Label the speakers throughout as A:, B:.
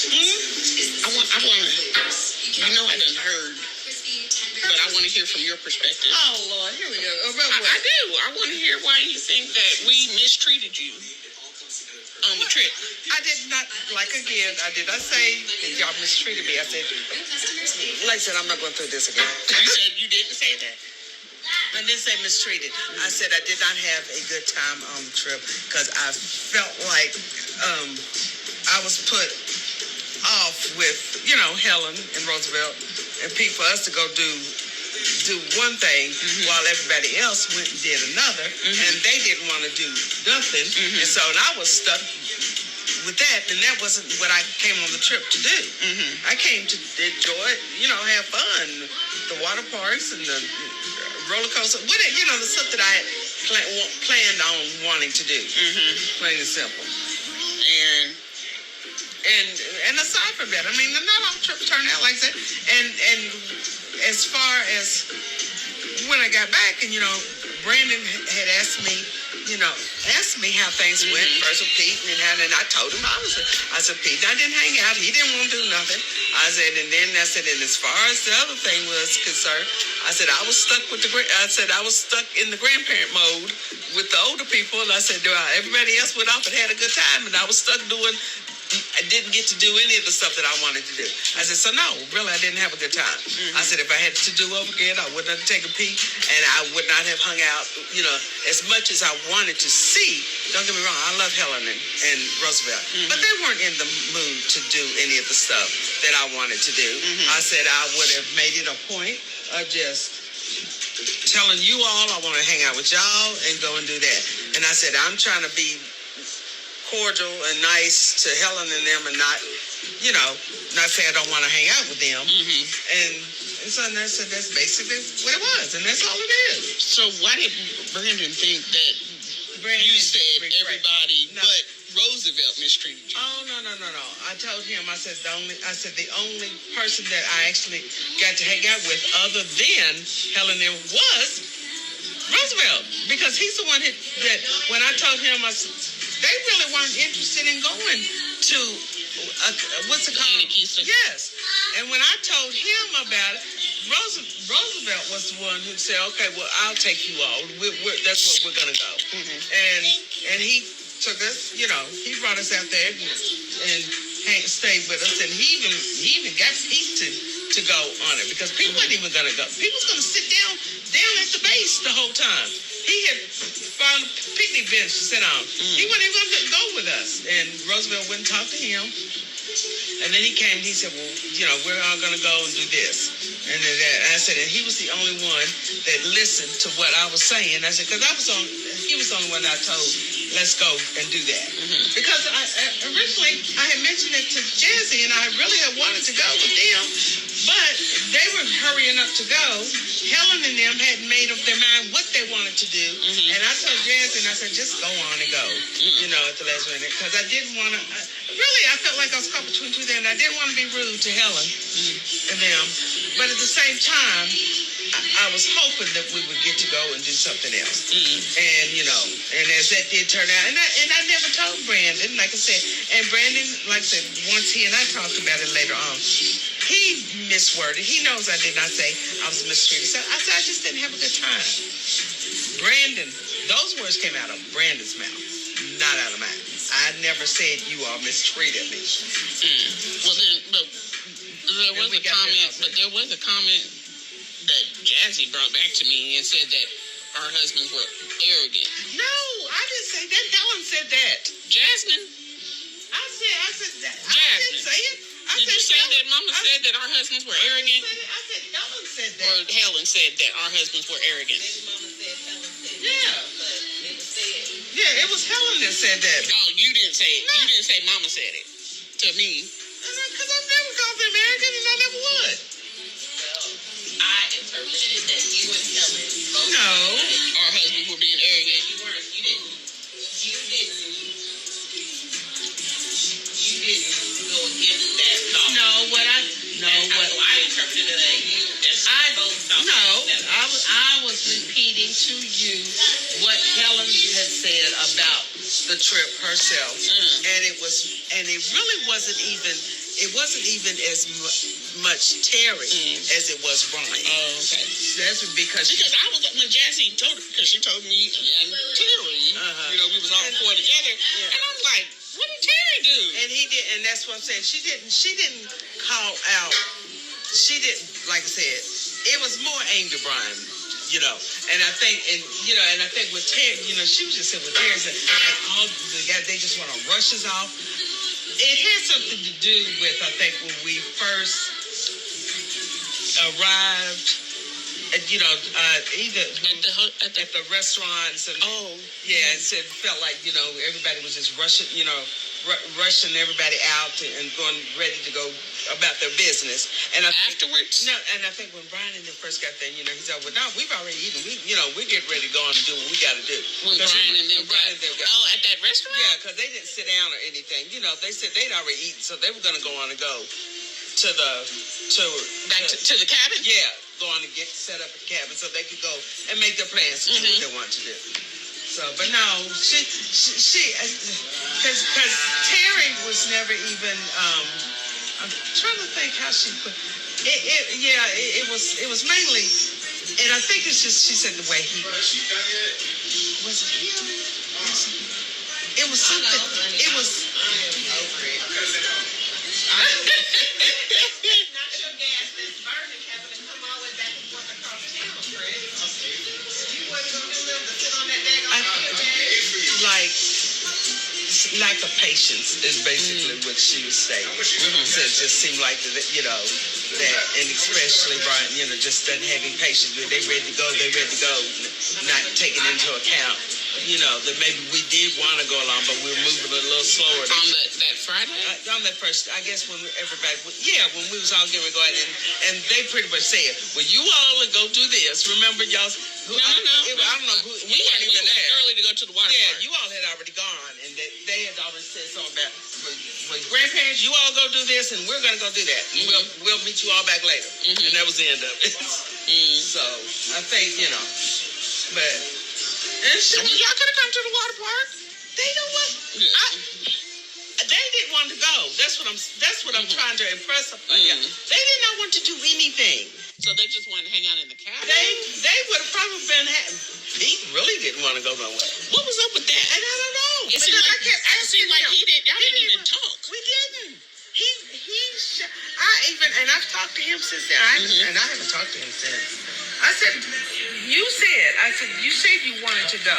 A: I want to. You know, I done heard, but I want to hear from your perspective.
B: Oh Lord, here we go.
A: I do. I want to hear why you think that we mistreated you on the trip.
B: I did not, again, I did not say that y'all mistreated me. I said, like I said, I'm not going through this again.
A: You said you didn't say that?
B: I didn't say mistreated. I said I did not have a good time on the trip because I felt like I was put off with, Helen and Roosevelt and Pete for us to go do one thing while everybody else went and did another, and they didn't want to do nothing, and so I was stuck with that, and that wasn't what I came on the trip to do. I came to enjoy it, have fun, the water parks and the roller coaster, the stuff that I had planned on wanting to do, plain and simple. And aside from that, I mean, not all trips turn out like that. And as far as when I got back, and Brandon had asked me how things went first with Pete, and I told him I said Pete and I didn't hang out. He didn't want to do nothing. I said, and as far as the other thing was concerned, I said I was stuck in the grandparent mode with the older people, and I said, everybody else went off and had a good time, and I was stuck I didn't get to do any of the stuff that I wanted to do. I said, so no, really, I didn't have a good time. I said, if I had to do over again, I would not have taken Pete, and I would not have hung out, as much as I wanted to see. Don't get me wrong, I love Helen and Roosevelt, but they weren't in the mood to do any of the stuff that I wanted to do. I said I would have made it a point of just telling you all I want to hang out with y'all and go and do that. And I said, I'm trying to be cordial and nice to Helen and them, and not say I don't want to hang out with them. And so I said that's basically what it was, and that's all it is.
A: So why did Brandon think that you said everybody but Roosevelt mistreated you?
B: Oh no! I told him, I said the only person that I actually got to hang out with other than Helen and was Roosevelt, because he's the one that when I told him, I said, they really weren't interested in going to, what's it called? Yes. And when I told him about it, Roosevelt was the one who said, okay, well, I'll take you all. That's what we're going to go. And he took us, he brought us out there and stayed with us. And he even got Pete to go on it, because Pete wasn't even going to go. Pete was going to sit down at the base the whole time. He had found a picnic bench to sit on. He wasn't even going to go with us. And Roosevelt wouldn't talk to him. And then he came and he said, well, we're all going to go and do this. And then I said, and he was the only one that listened to what I was saying. I said, because he was the only one that I told, let's go and do that. Because originally I had mentioned it to Jazzy, and I really had wanted to go with them. But they were hurrying up to go. Helen and them hadn't made up their mind what they wanted to do. And I told Jazzy, and I said, just go on and go, at the last minute. Because I didn't want to, I felt like I was caught between two there, and I didn't want to be rude to Helen and them. But at the same time, I was hoping that we would get to go and do something else. And, and as that did turn out, and I never told Brandon, like I said, and Brandon, like I said, once he and I talked about it later on, he misworded. He knows I did not say I was mistreated. So I said I just didn't have a good time. Brandon, those words came out of Brandon's mouth, not out of mine. I never said you all mistreated me.
A: Well, then, but there was a comment that Jazzy brought back to me and said that our husbands were arrogant.
B: No, I didn't say that. Helen said that.
A: Jasmine?
B: I said that.
A: Jasmine.
B: I didn't say it.
A: Did you say that Mama said that our husbands were arrogant?
B: I said Helen said that.
A: Or Helen said that our husbands were arrogant?
C: Maybe Mama said Helen said that.
B: Yeah.
C: But it was said.
B: Yeah, it was Helen that said that.
A: Oh, you didn't say it. No. You didn't say Mama said it to me.
B: Because I've never called them arrogant, and I never would.
C: Well, I interpreted it that you and Helen both.
B: No.
A: Our husbands were being arrogant.
C: You weren't. You didn't go against that thought. I interpreted it that you and both thought.
B: No, I was repeating to you what Helen had said about the trip herself, and it really wasn't even it wasn't even as much Terry as it was Brian.
A: Oh, okay.
B: That's because
A: I was when Jazzy told her, because she told me and Terry, you know, we was all four together, and I was like, what did Terry do?
B: and he did, and that's what I'm saying. She didn't call out. She didn't, like I said, it was more aimed at Brian, you know. And I think with Terry, you know, she was just saying with Terry, said, like, all the guys, they just want to rush us off. It had something to do with, I think, when we first arrived, you know, either at the restaurants and and so it felt like, you know, everybody was just rushing, you know, rushing everybody out and going ready to go about their business. And
A: Afterwards?
B: No, and I think when Brian and them first got there, you know, he said, well, no, we've already eaten. We're getting ready to go on and do what we got to do.
A: When Brian and them got, at that restaurant?
B: Yeah, because they didn't sit down or anything. You know, they said they'd already eaten, so they were going to go on and go to the
A: cabin?
B: Yeah, go on and get set up at the cabin so they could go and make their plans to do what they want to do. So, but no, she, because Terry was never even. I'm trying to think how she put it. It was mainly, and I think it's just she said the way he was it him? It was something. It was. Lack of patience is basically what she was saying. So it just seemed like that, you know, that, and especially Brian, you know, just doesn't have any patience. They ready to go, not taking into account, you know, that maybe we did want to go along, but we were moving a little slower.
A: On that Friday?
B: On that first, I guess when everybody, when we was all getting ready to go out, and they pretty much said, well, you all will go do this. Remember, y'all?
A: No.
B: I don't know who.
A: We went early to go to the water park.
B: You all had already gone, and they had already said something about, well, grandparents, you all go do this, and we're going to go do that. And we'll meet you all back later. And that was the end of it. So, I think, you know, but. And
A: y'all could have come to the water park.
B: They know what? They didn't want to go. That's what I'm trying to impress upon you. They did not want to do anything.
A: So they just wanted to hang out in the cabin?
B: They would have probably been he really didn't want to go nowhere.
A: What was up with that?
B: And I don't know.
A: It seemed like y'all didn't even talk.
B: We didn't. I've talked to him since then. And I haven't talked to him since. I said, you said you wanted to go.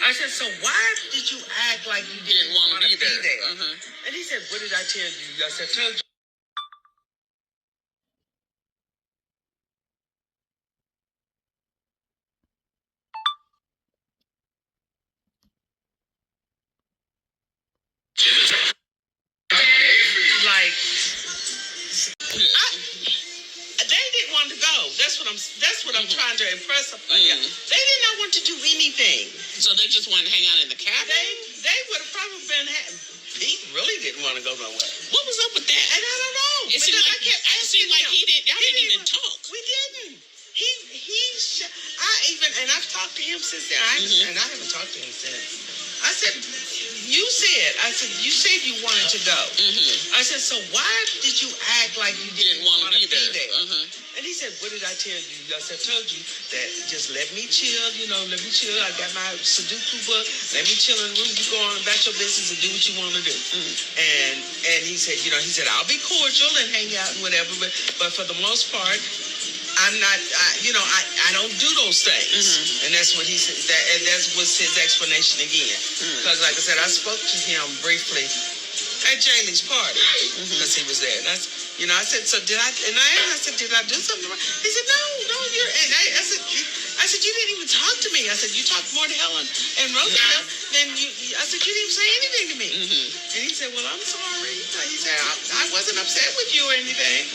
B: I said, so why did you act like you didn't want to be there? And he said, what did I tell you? I said, I told you. They didn't want to go. That's what I'm trying to impress upon you. They did not want to do anything.
A: So they just wanted to hang out in the cabin?
B: They would have probably been he really didn't want to go nowhere.
A: What was up with that?
B: And I don't know.
A: It seemed like y'all didn't even talk.
B: We didn't. I've talked to him since then. And I haven't talked to him since. I said, you said you wanted to go. I said, so why did you act like you didn't want to be there? And he said, what did I tell you? I said, I told you that just let me chill, let me chill. I got my Sudoku book. Let me chill in the room. You go on about your business and do what you want to do. And he said, I'll be cordial and hang out and whatever, but for the most part, I'm not, I don't do those things. And that's what he said. That was his explanation again. Because, like I said, I spoke to him briefly at Janie's party because he was there. And I said, so did I? And I said, did I do something wrong? He said, no, you're. And I said, you didn't even talk to me. I said, you talked more to Helen and Roosevelt than you. I said, you didn't even say anything to me. And he said, well, I'm sorry. He said, I wasn't upset with you or anything.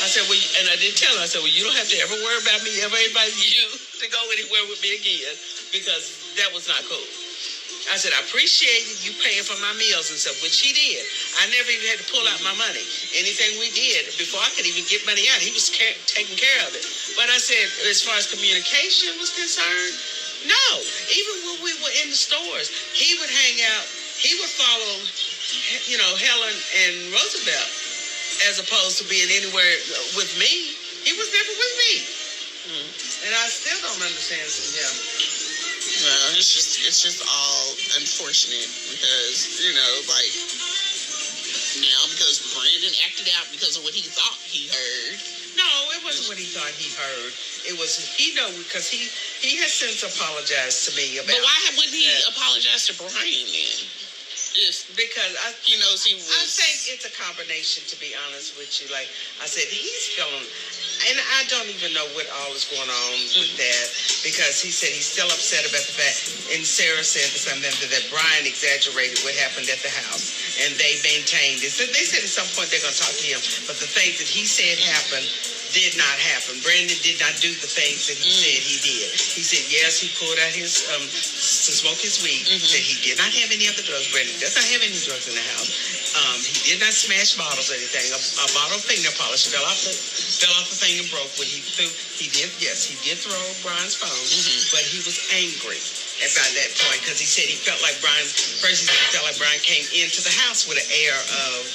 B: I said, well, and I did tell him. I said, well, you don't have to ever worry about me ever inviting you to go anywhere with me again because that was not cool. I said, I appreciated you paying for my meals and stuff, which he did. I never even had to pull out my money. Anything we did, before I could even get money out, he was taking care of it. But I said, as far as communication was concerned, no. Even when we were in the stores, he would hang out. He would follow, Helen and Roosevelt. as opposed to being anywhere with me. He was never with me. And I still don't understand.
A: Well, it's just all unfortunate because, like, now because Brandon acted out because of what he thought he heard.
B: No, it wasn't what he thought he heard. It was, because he has since apologized to me about.
A: But why wouldn't he apologize to Brian then?
B: Because
A: he knows he was.
B: I think it's a combination, to be honest with you. Like I said, he's feeling, and I don't even know what all is going on with that, because he said he's still upset about the fact, and Sarah said something that Brian exaggerated what happened at the house, and they maintained it. So they said at some point they're going to talk to him, but the things that he said happened did not happen. Brandon did not do the things that he said he did. He said, yes, he pulled out his, to smoke his weed. Said he did not have any other drugs. Brandon does not have any drugs in the house. He did not smash bottles or anything. A bottle of fingernail polish fell off the thing and broke when he threw. He did throw Brian's phone, but he was angry by that point because he said he felt like Brian came into the house with an air of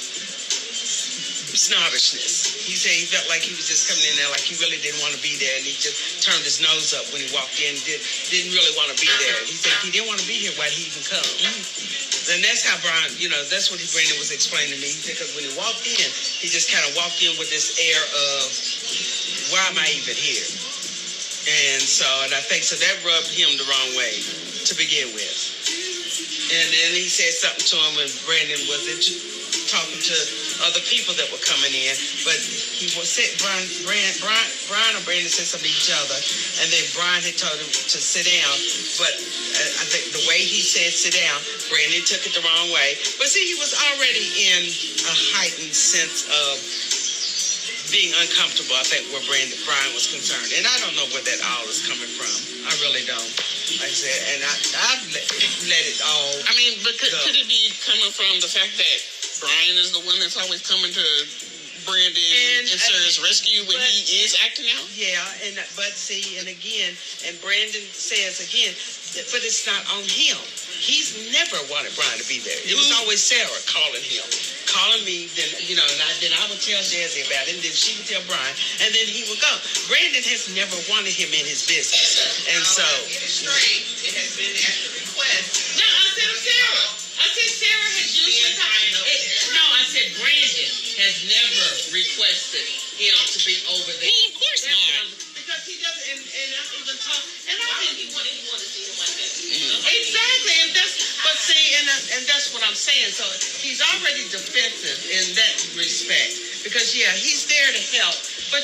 B: snobbishness. He said he felt like he was just coming in there like he really didn't want to be there, and he just turned his nose up when he walked in. Didn't really want to be there. He said if he didn't want to be here, why'd he even come? And that's how Brian, that's what Brandon was explaining to me. He said because when he walked in, he just kind of walked in with this air of, why am I even here? And I think that rubbed him the wrong way to begin with. And then he said something to him when Brandon was talking to other people that were coming in, but he said Brian or Brandon said something to each other, and then Brian had told him to sit down, but I think the way he said sit down, Brandon took it the wrong way. But see, he was already in a heightened sense of being uncomfortable, I think, where Brian was concerned, and I don't know where that all is coming from. I really don't. Like I said, and I've let it all.
A: I mean, but could it be coming from the fact that Brian is the one that's always coming to Brandon and Sarah's rescue when he is acting out?
B: Yeah, but again, Brandon says again, but it's not on him. He's never wanted Brian to be there. It was always Sarah calling me, then then I would tell Jazzy about it, and then she would tell Brian, and then he would go. Brandon has never wanted him in his business, and so.
C: Get it straight. It has been at the request.
B: No, I said Sarah. I said Sarah has usually. No, I said Brandon has never requested him to be over there.
A: Well, of course not.
B: Because he doesn't, and I even talk, and I
C: Why
B: think
C: would he want to see him like that?
B: exactly, and that's what I'm saying. So he's already defensive in that respect because he's there to help. But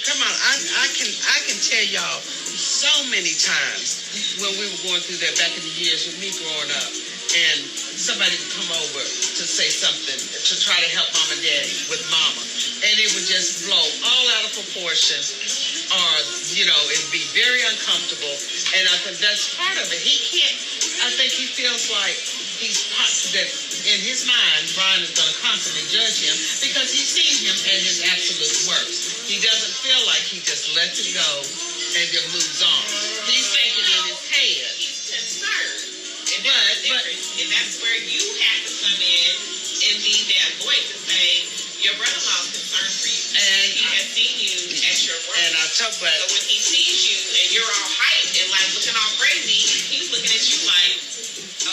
B: come on, I can tell y'all so many times when we were going through that back in the years with me growing up, and somebody would come over to say something to try to help mom and daddy with mama, and it would just blow all out of proportion, or it'd be very uncomfortable. And I think that's part of it. I think he feels like that in his mind, Brian is going to constantly judge him because he's seen him at his absolute worst. He doesn't feel like he just lets it go and then moves on. He's thinking in his head.
C: He's concerned. And that's where you have to come in and be that voice and say, your brother-in-law is concerned for you. And he has seen you at your worst.
B: And I talk about.
C: So when he sees you and you're all hyped and like looking all crazy, he's looking at you like,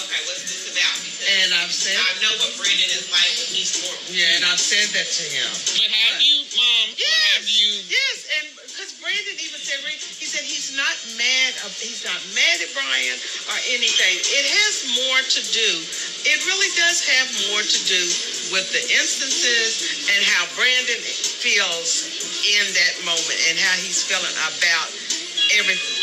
C: okay, what's this about? Because I know what Brandon is like when he's normal.
B: Yeah, and I've said that to him.
A: But have you, Mom?
B: Yes.
A: Or have you?
B: Yes, and because Brandon even said, he said he's not mad. He's not mad at Brian or anything. It has more to do. It really does have more to do with the instances and how Brandon feels in that moment and how he's feeling about everything.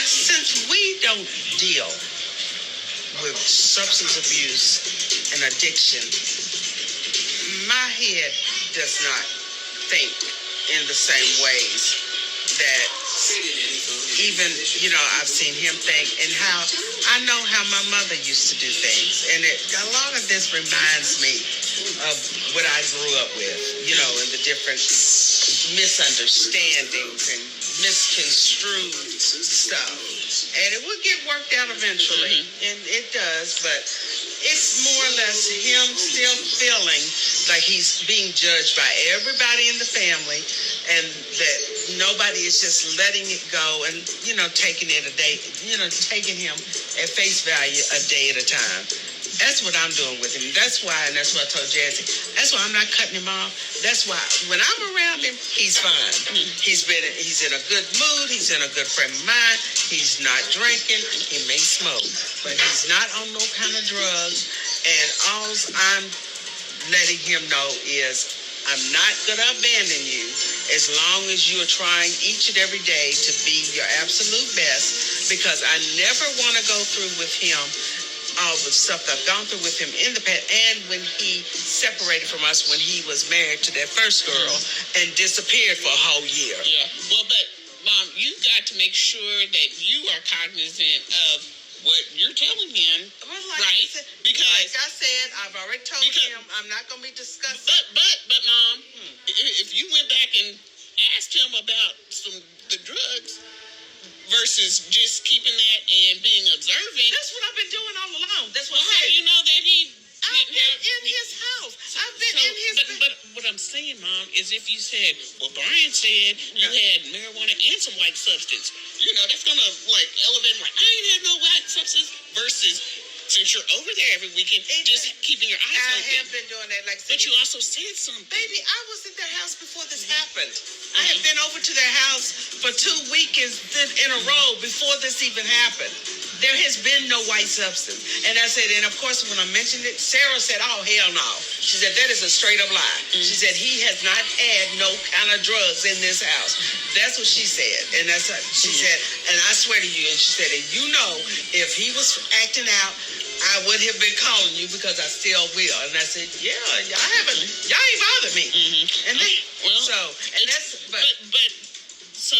B: Since we don't deal with substance abuse and addiction, my head does not think in the same ways that even, I've seen him think, and how I know how my mother used to do things. And a lot of this reminds me of what I grew up with, and the different misunderstandings and misconstrued stuff. And it will get worked out eventually, and it does, but it's more or less him still feeling like he's being judged by everybody in the family, and that nobody is just letting it go and, taking it a day, taking him at face value a day at a time. That's what I'm doing with him. That's why, and that's what I told Jazzy. That's why I'm not cutting him off. That's why when I'm around him, he's fine. He's in a good mood. He's in a good frame of mind. He's not drinking. He may smoke, but he's not on no kind of drugs. And all I'm letting him know is I'm not going to abandon you as long as you are trying each and every day to be your absolute best, because I never want to go through with him all the stuff that I've gone through with him in the past, and when he separated from us when he was married to that first girl and disappeared for a whole year.
A: Yeah. Well, but Mom, you got to make sure that you are cognizant of what you're telling him, right? Because,
B: like I said, I've already told him I'm not going to be discussing.
A: But Mom, if you went back and asked him about the drugs versus just keeping that and being observant.
B: That's what I've been doing all along. That's what
A: how do you know that he
B: I've been in his house. I've been in his
A: But what I'm saying, Mom, is if you said, well, Brian said you had marijuana and some white substance, that's going to, elevate, I ain't had no white substance, versus since you're over there every weekend, just keeping your eyes open.
B: I have been doing that.
A: But you also said something.
B: Baby, I was at their house before this happened. I have been over to their house for 2 weekends in a row before this even happened. There has been no white substance. And I said, and of course, when I mentioned it, Sarah said, oh, hell no. She said, that is a straight up lie. She said, he has not had no kind of drugs in this house. That's what she said. And that's what she said, and I swear to you, and she said, and if he was acting out, I would have been calling you, because I still will. And I said, yeah, y'all ain't bothered me. And then,
A: so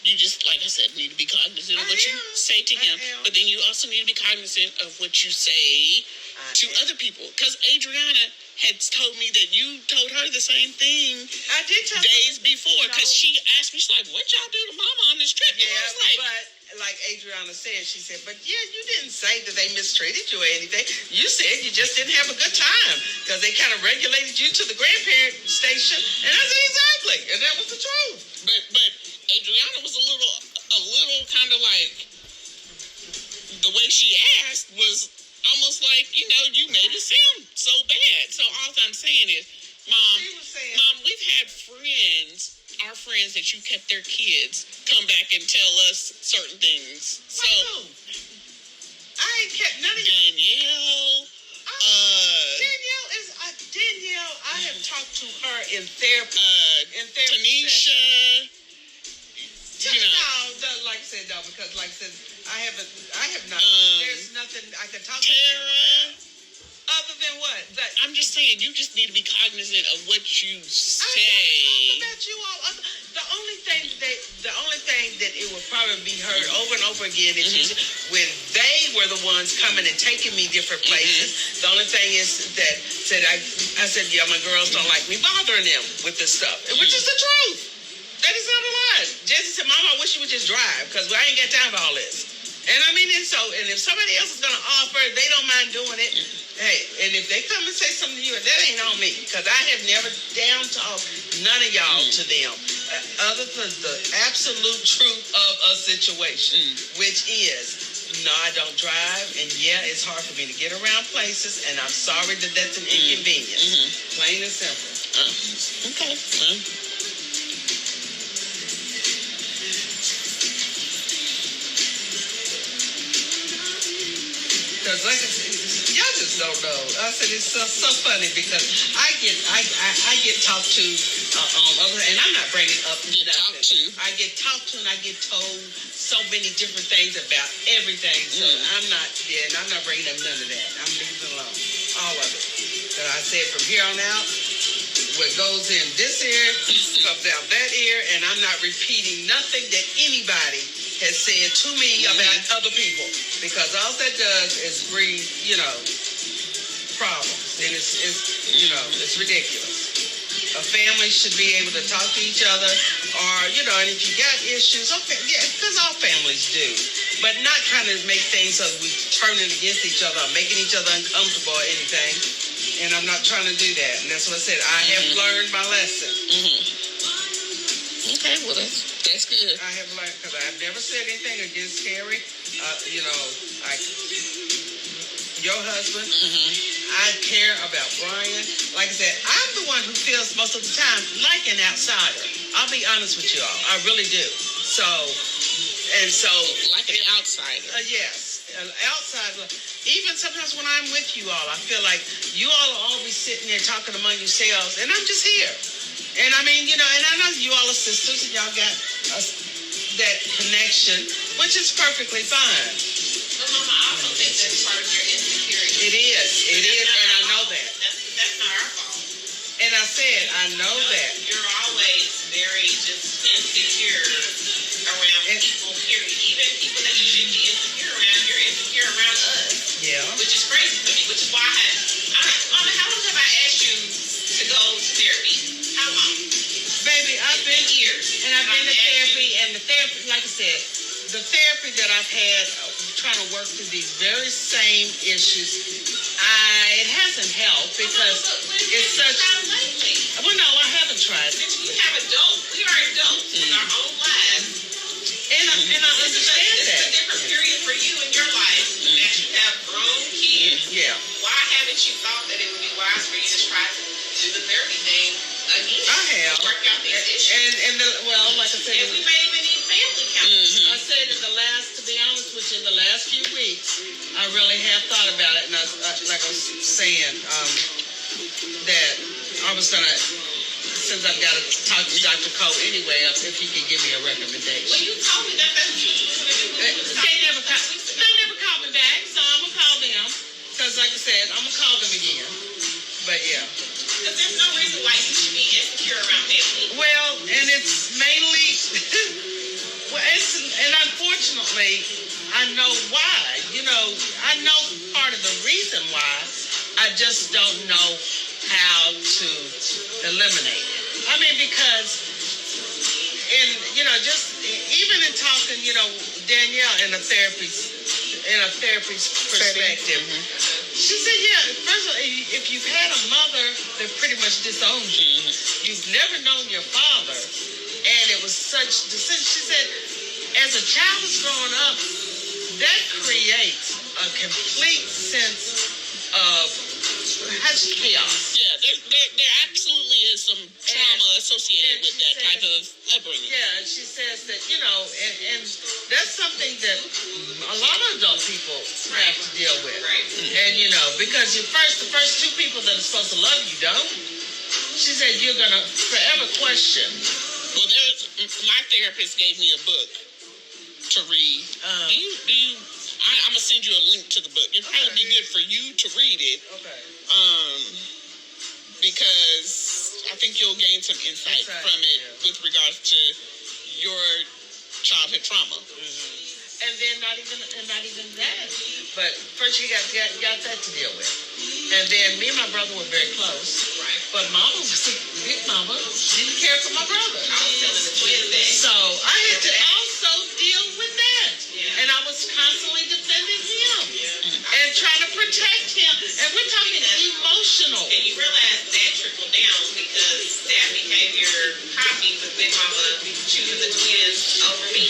A: you just, like I said, need to be cognizant of what you say to him, but then you also need to be cognizant of what you say to other people. Because Adriana had told me that you told her the same thing.
B: I did tell
A: days before, because she asked me, she's like, what y'all do to Mama on this trip?
B: Yeah,
A: and I was like,
B: but like Adriana said, she said, but yeah, you didn't say that they mistreated you or anything. You said you just didn't have a good time because they kind of regulated you to the grandparent station. And I said, exactly. And that was the truth.
A: But Adriana was a little kind of like, the way she asked was almost like, you made it sound so bad. So all I'm saying is, Mom, we've had our friends that you kept their kids come back and tell us certain things. So
B: I ain't kept none of
A: Danielle.
B: Danielle, I have talked to her in therapy.
A: Tanisha.
B: No, like I said, no, because like I said, I have not. There's nothing I can talk to
A: Tara.
B: Other than what?
A: I'm just saying, you just need to be cognizant of what you say.
B: I talk about you all. The only thing that it would probably be heard over and over again is when they were the ones coming and taking me different places. The only thing is that I said, yeah, my girls don't like me bothering them with this stuff, which is the truth. That is not a lie. Jesse said, Mama, I wish you would just drive, because I ain't got time for all this. And I mean, and if somebody else is going to offer, they don't mind doing it. Hey, and if they come and say something to you, that ain't on me, because I have never down talked none of y'all to them, other than the absolute truth of a situation, which is, no, I don't drive, and yeah, it's hard for me to get around places, and I'm sorry that that's an inconvenience. Plain and simple.
A: Okay.
B: Because like I said, y'all just don't know. I said it's so funny because I get talked to other, and I'm not bringing up nothing. I get talked to and I get told so many different things about everything. So I'm not bringing up none of that. I'm leaving it alone. All of it. But I said from here on out, what goes in this ear comes out that ear, and I'm not repeating nothing that anybody has said to me about other people, because all that does is breed, problems, and it's ridiculous. A family should be able to talk to each other, or and if you got issues, okay, yeah, because all families do, but not trying to make things so we turning against each other, or making each other uncomfortable or anything. And I'm not trying to do that. And that's what I said. I have learned my lesson.
A: Okay, well that's good.
B: I have learned, because I've never said anything against Carrie. Your husband. I care about Brian. Like I said, I'm the one who feels most of the time like an outsider. I'll be honest with you all. I really do. So
A: like an outsider.
B: Yes, an outsider. Even sometimes when I'm with you all, I feel like you all are always sitting there talking among yourselves, and I'm just here. And I mean, and I know you all are sisters, and y'all got that connection, which is perfectly fine.
C: But Mama, I also think that's part of your insecurity.
B: It is, and I know that.
C: That's not our fault.
B: And I said, I know that.
C: You're always very just insecure around people, period. Even people that you shouldn't be insecure around, you're insecure around us.
B: Yeah.
C: Which is crazy to me, which is why Mama, how long have I asked you to go to therapy? How long?
B: Baby, I've been
C: years.
B: And I've been to therapy, and the therapy, like I said, the therapy that I've had trying to work through these very same issues, it hasn't helped because it's such. Well, no, I haven't tried.
C: Since we are adults in our own lives,
B: and I understand
C: this
B: that.
C: is a different period for you in your life that you have grown kids.
B: Yeah.
C: Why haven't you thought that it would be wise for you to try to do the therapy thing again?
B: I have.
C: To work out these issues.
B: Like I said,
C: And we may even need family counseling.
B: I said to be honest with you, in the last few weeks, I really have thought about it, and like I was saying, that I was gonna, since I've got to talk to Dr. Cole anyway, if he can give me a recommendation.
C: Well, you told me that's what you were going to do.
B: They never called me back, so I'm gonna call them. Because like I said, I'm gonna call them again. But yeah.
C: Because there's no reason why you should be insecure around family.
B: Well, and it's mainly, and unfortunately, I know why. I know part of the reason why. I just don't know how to eliminate it. I mean, because just even in talking, Danielle in a therapist's perspective, she said, first of all, if you've had a mother that pretty much disowned you, you've never known your father, and it was such decision. She said, as a child is growing up, that creates a complete sense of chaos.
A: Yeah, there absolutely is some trauma associated with that type of upbringing.
B: Yeah, and she says that, and that's something that a lot of adult people have to deal with.
C: Right.
B: And, because the first two people that are supposed to love you don't. She said you're going to forever question.
A: Well, my therapist gave me a book to read. I'm going to send you a link to the book. It'd probably be good for you to read it.
B: Okay.
A: Because I think you'll gain some insight from it with regards to your childhood trauma.
B: And then not even that. But first you got that to deal with. And then me and my brother were very close.
C: Right.
B: But Mama was big Mama. Didn't care for my brother.
C: I was telling the twins that.
B: So I had to also deal with that.
C: Yeah.
B: And I was constantly defending him.
C: Yeah.
B: And trying to protect him. And we're talking emotional.
C: And you realize that trickled down because that became your hobby with Big Mama choosing the twins over me.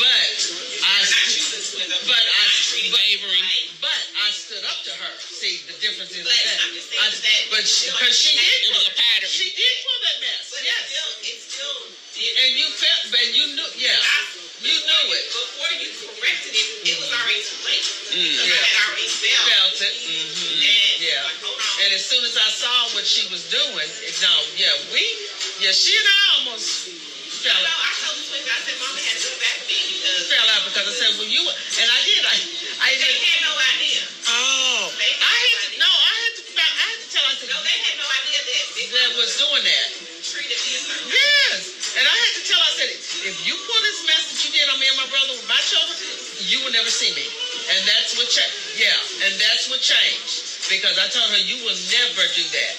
B: But I stood up to her. See, the difference is
C: But
B: that.
C: I'm just saying
B: Because she did.
A: It was a pattern.
B: She did pull that mess.
C: But
B: Yes.
C: it still did.
B: And you felt, but you knew, yeah. You knew it.
C: Before you corrected it, it was already too late. Because
B: Yeah.
C: I had already felt
B: Felt it.
C: that.
B: Yeah.
C: Like, hold on.
B: And as soon as I saw what she was doing, she and I almost fell
C: I told the twins, I said, Mama had to go back to me because
B: out because I said, well, and I did. I see me. And that's what and that's what changed. Because I told her, you will never do that.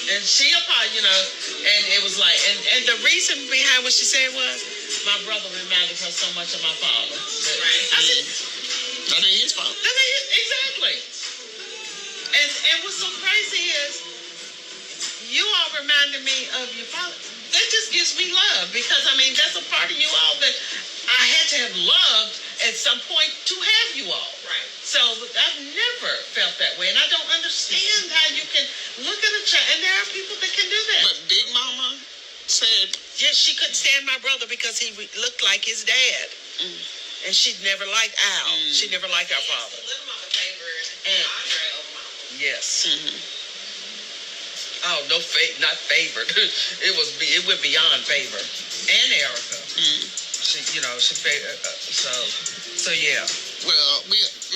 B: And she apologized, and it was like, and the reason behind what she said was, my brother reminded her so much of my father.
C: Right.
B: I said,
A: That ain't his fault.
B: exactly. And what's so crazy is, you all reminded me of your father. That just gives me love, because that's a part of you all that I had to have loved at some point to have you all.
C: Right.
B: So I've never felt that way, and I don't understand how you can look at a child, and there are people that can do that.
A: But Big Mama said,
B: Yes, she couldn't stand my brother because he looked like his dad, and she'd never liked Al. She never liked our father.
C: Little Mama favored
B: And-
C: Andre over Mama.
B: Yes. Oh, no, not favored. It went beyond favor. And Erica. She favored. So yeah.
A: well,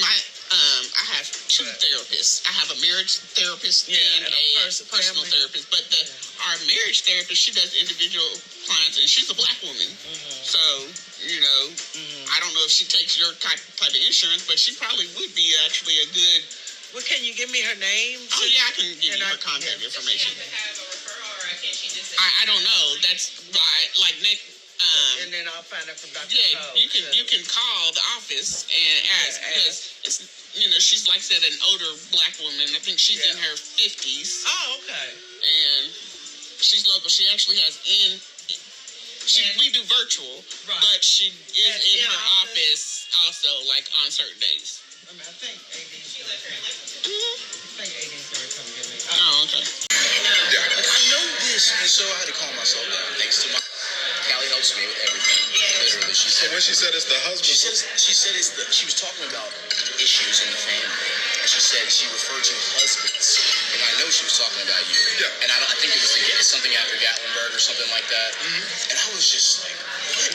A: I have two therapists. I have a marriage therapist and
B: and
A: a
B: a
A: personal
B: family.
A: therapist. But our marriage therapist, she does individual clients, and she's a black woman. So, I don't know if she takes your type of insurance, but she probably would be actually a good.
B: Well, can you give me her name?
A: Oh yeah, I can give
B: And
A: you
B: I-
A: her contact
C: Does she
A: information.
C: have to have a referral, or can she just?
A: I don't know. That's why, like Nick.
B: And then I'll find out from Dr.
A: Yeah,
B: Cole,
A: you can
B: too.
A: you can call the office and ask, because it's she's like I said, an older black woman. I think she's in
B: Yeah.
A: her 50s,
B: Oh, okay.
A: and she's local. She actually has we do virtual,
B: Right.
A: but she is
B: And
A: in
B: in
A: her
B: office?
A: office also, like on certain days.
B: I think AD's
C: She
B: gonna
C: live here in Lexington.
B: I think AD's gonna come get me.
A: Oh, okay.
D: I know this, and so I had to calm myself down. Thanks to my Callie helps me with everything. Literally, she
E: So
D: said.
E: when she said it's the husband,
D: She said it's the. She was talking about issues in the family, and she referred to husbands, and I know she was talking about you.
E: Yeah.
D: And I think it was something after Gatlinburg or something like that. And I was just like, what?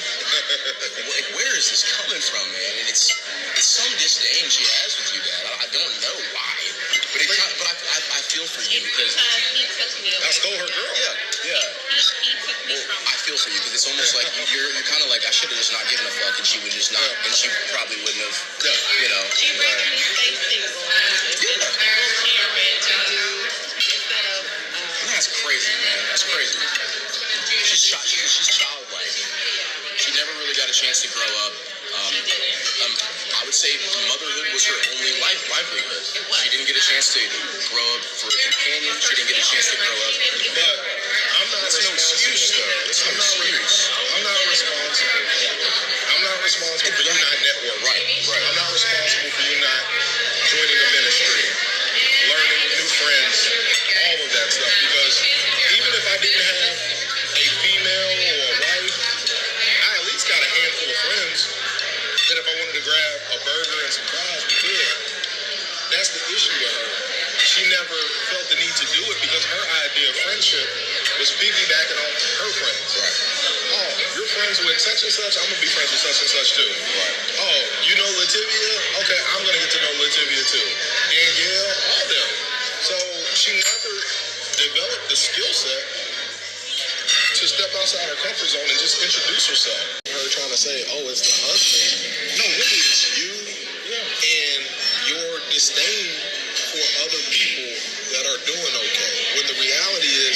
D: Like, where is this coming from, man? And it's some disdain she has with you, Dad. I don't know why, but I feel for you
C: It's
D: because.
C: because he took me away.
E: I stole her girl.
D: Yeah.
C: He took me from.
D: I feel for you because it's almost like you're kind of like, I should have just not given a fuck, and she would just not, and she probably wouldn't have,
C: She rather me stay single and parent instead of.
D: That's crazy, man. That's crazy. She's childlike. She never really got a chance to grow up. I would say motherhood was her only livelihood. She didn't get a chance to grow up for a companion. She didn't get a chance to grow up.
E: But I'm not
D: That's no excuse, though. That's no excuse.
E: I'm not responsible. I'm not responsible for you not networking.
D: Right.
E: I'm not responsible for you not joining the ministry, learning new friends, all of that stuff. Because even if I didn't have a female or a wife, I at least got a handful of friends that if I wanted to grab a burger and some fries, we could. That's the issue with her. She never felt the need to do it because her idea of friendship was piggybacking on her friends.
D: Right.
E: Oh, you're friends with such and such, I'm gonna be friends with such and such too.
D: Right.
E: Oh, you know Lativia? Okay, I'm gonna get to know Lativia too. Danielle, all them. So she never developed the skill set to step outside her comfort zone and just introduce herself. Her trying to say, oh, it's the husband. No, really, it's you and your disdain for other people that are doing okay. When the reality is,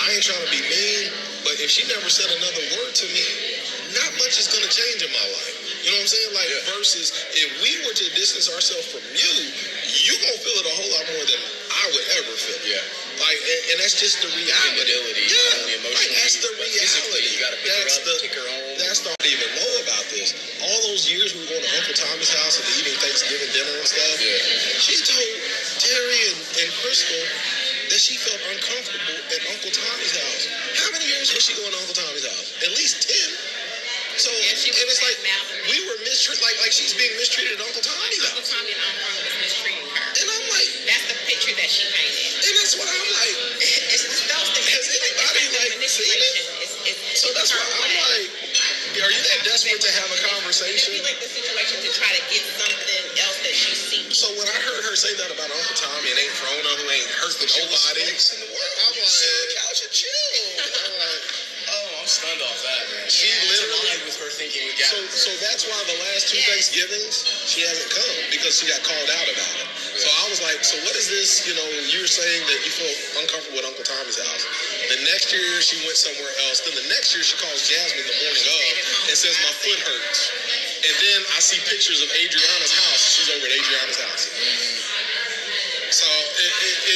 E: I ain't trying to be mean, but if she never said another word to me, not much is going to change in my life. You know what I'm saying? Like, versus if we were to distance ourselves from you, you going to feel it a whole lot more than I would ever feel.
D: Yeah.
E: Like, and that's just the reality.
D: Infidelity,
E: Yeah.
D: not only emotionally,
E: Like, that's the
D: but physically.
E: reality.
D: You gotta pick her up, take her home.
E: That's the, I didn't even know about this. All those years we were going to Uncle Tommy's house and eating Thanksgiving dinner and stuff.
D: Yeah.
E: She told Terry and Crystal that she felt uncomfortable at Uncle Tommy's house. How many years was she going to Uncle Tommy's house? At least 10. So,
C: Yeah, she
E: and
C: was
E: it's like,
C: Malvern.
E: we were mistreated, like she's being mistreated at Uncle Tommy's
C: Uncle
E: house.
C: Tommy and Uncle Ron was mistreating her.
E: And I'm like,
C: That's the picture that she painted.
E: and that's why I'm like,
C: It's those things.
E: Has anybody, like, seen it? So that's why I'm like, are you that desperate to have a conversation?
C: It'd be like the situation to try to get something else that she sees.
E: So when I heard her say that about Uncle Tommy and Aunt Frona, who ain't hurt nobody,
D: In the world.
E: I'm
D: You sit on the
E: like,
D: couch and chill.
E: I'm like,
D: Oh, I'm stunned off that, man.
E: She
D: It's
E: literally-
D: aligned with her thinking we got.
E: So that's why the last 2 Thanksgivings she hasn't come, because she got called out about it. So I was like, so what is this? You know, you're saying that you feel uncomfortable at Uncle Tommy's house. The next year she went somewhere else. Then the next year she calls Jasmine the morning of and says my foot hurts. And then I see pictures of Adriana's house. She's over at Adriana's house. So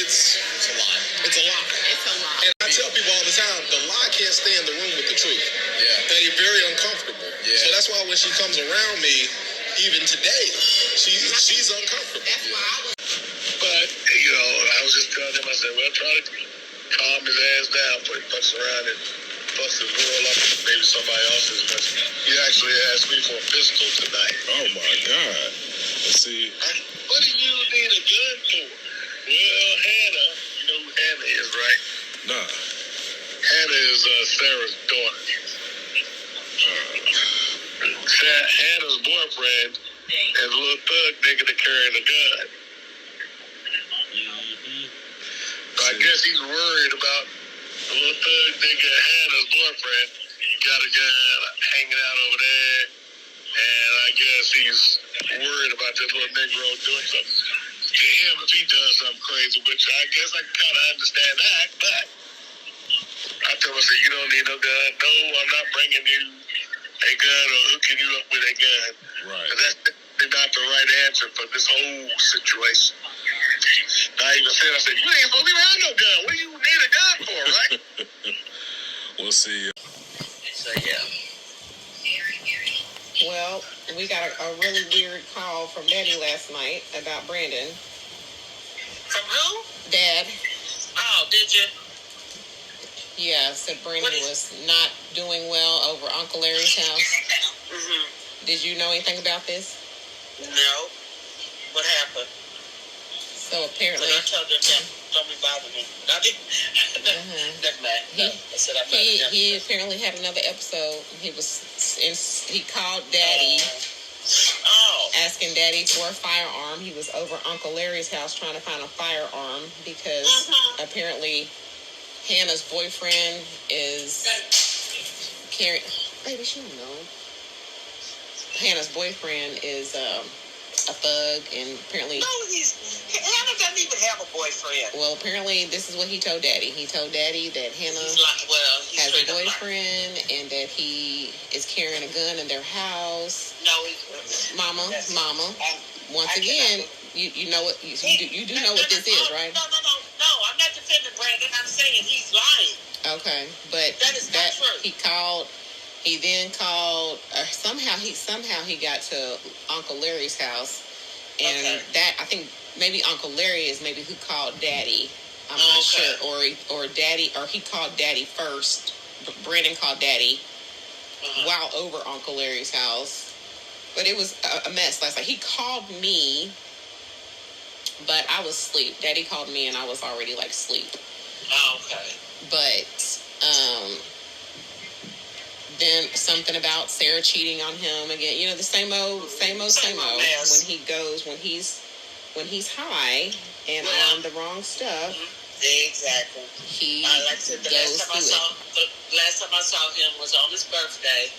E: it's
D: It's a lot.
E: it's a lot.
A: It's a lot.
E: And I tell people all the time, the lie can't stay in the room with the truth.
D: Yeah.
E: They're very uncomfortable.
D: Yeah.
E: So that's why when she comes around me, even today, she's uncomfortable.
A: That's why I was.
F: But, you know, I was just telling him, I said, well, try to calm his ass down, but he fucks around and busts his world up with maybe somebody else's. But he actually asked me for a pistol tonight.
E: Oh my God. Let's see.
F: What do you need a gun for? Well, Hannah, you know who Hannah is, right?
E: Nah.
F: Hannah is Sarah's daughter. Hannah's boyfriend is a little thug nigga that carrying a gun. So I guess he's worried about the little thug nigga, Hannah's boyfriend, got a gun hanging out over there, and I guess he's worried about this little Negro doing something to him if he does something crazy, which I guess I can kind of understand that, but I told him, I said, you don't need no gun. No, I'm not bringing you a gun or hooking you up with a gun.
E: Right.
F: That's not the right answer for this whole situation. I even said, I said, you ain't supposed to even have no gun. What do you need a gun for, right?
E: We'll see.
F: So, yeah.
A: Well, we got a really weird call from Daddy last night about Brandon.
C: From who?
A: Dad,
C: Oh, did you?
A: yeah, said Brandon was not doing well over Uncle Larry's house.
C: Mm-hmm.
A: Did you know anything about this?
C: No. What happened?
A: So apparently,
C: I told them that don't be bothering me. I didn't. Never mind. No. I said I'm not.
A: he apparently had another episode. He called Daddy,
C: Oh.
A: asking Daddy for a firearm. He was over Uncle Larry's house trying to find a firearm because apparently Hannah's boyfriend is carrying. Baby, she don't know. Hannah's boyfriend is a thug, and apparently.
C: No, Hannah doesn't even have a boyfriend.
A: Well, apparently this is what he told Daddy. He told Daddy that Hannah
C: He's
A: has a
C: straight up lying.
A: boyfriend and that he is carrying a gun in their house.
C: No,
A: Mama. Once
C: I
A: again,
C: cannot-
A: you know what you do know what this is, right?
C: No. I'm not defending Brandon. I'm saying he's lying.
A: Okay, but
C: That is not true.
A: He then called. Somehow he got to Uncle Larry's house, and
C: Okay.
A: that I think maybe Uncle Larry is maybe who called Daddy. I'm not
C: Okay.
A: sure, or Daddy, or he called Daddy first. Brandon called Daddy while over Uncle Larry's house, but it was a mess last night. He called me, but I was asleep. Daddy called me, and I was already like asleep.
C: Oh, okay.
A: But then something about Sarah cheating on him again. You know, the same old.
C: mess.
A: When he's high and
C: Yeah.
A: on the wrong stuff,
C: Exactly.
A: he
C: Like I said, the
A: goes
C: last time I saw him was on his birthday